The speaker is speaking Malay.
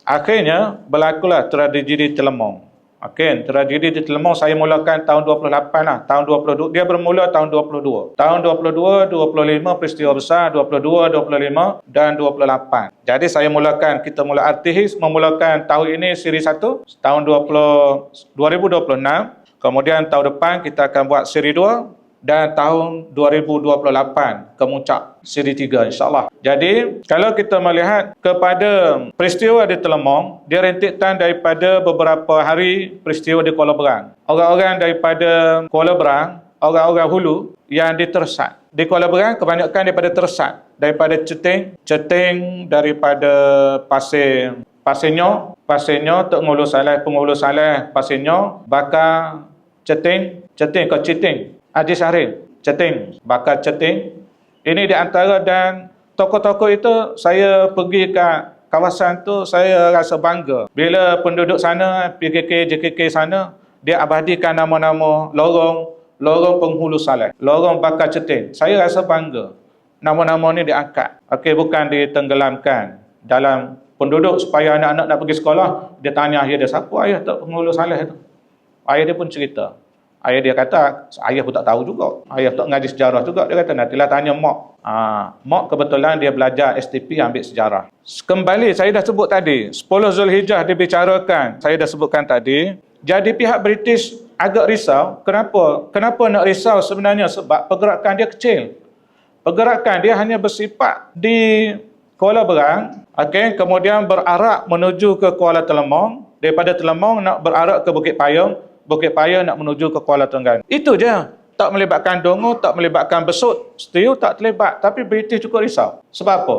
Akhirnya berlakulah tragedi di Telemong. Okey, tragedi di Telemong saya mulakan tahun 28 lah. Tahun 22, dia bermula tahun 22. Tahun 22, 25 peristiwa besar, 22, 25 dan 28. Jadi saya mulakan, kita mula Artihis memulakan tahun ini siri 1, tahun 2026. Kemudian tahun depan kita akan buat siri 2 dan tahun 2028 kemuncak siri 3 insyaAllah. Jadi kalau kita melihat kepada peristiwa di Telemong, dia rentitan daripada beberapa hari peristiwa di Kuala Berang. Orang-orang daripada Kuala Berang, orang-orang Hulu yang ditersat. Di Kuala Berang kebanyakan daripada tersat, daripada Ceting daripada Pasir Nyo, Tok Ngulu Saleh, Pengulu Saleh, Pasir Nyo, Bakar, Ceting ke Citing, Haji Syahrin, Ceting, Bakar Ceting. Ini di antara, dan tokoh-tokoh itu saya pergi ke kawasan tu, saya rasa bangga. Bila penduduk sana, PKK, JKK sana, dia abadikan nama-nama lorong Penghulu Saleh, lorong Bakar Ceting. Saya rasa bangga. Nama-nama ni diangkat. Okey, bukan ditenggelamkan dalam penduduk supaya anak-anak nak pergi sekolah, dia tanya ayah dia, siapa ayah Tok Penghulu Saleh tu? Ayah dia pun cerita. Ayah dia kata, ayah pun tak tahu juga. Ayah tak ngaji sejarah juga. Dia kata, nantilah tanya Mak. Mak kebetulan dia belajar STP ambil sejarah. Kembali, saya dah sebut tadi, 10 Zulhijjah dibicarakan. Saya dah sebutkan tadi. Jadi pihak British agak risau. Kenapa? Kenapa nak risau sebenarnya? Sebab pergerakan dia kecil. Pergerakan dia hanya bersifat di Kuala Berang. Okay? Kemudian berarak menuju ke Kuala Telemong. Daripada Telemong nak berarak ke Bukit Payung. Bukit Payung nak menuju ke Kuala Terengganu. Itu je. Tak melibatkan Dongo, tak melibatkan Besut, Setiu tak terlibat. Tapi British cukup risau. Sebab apa?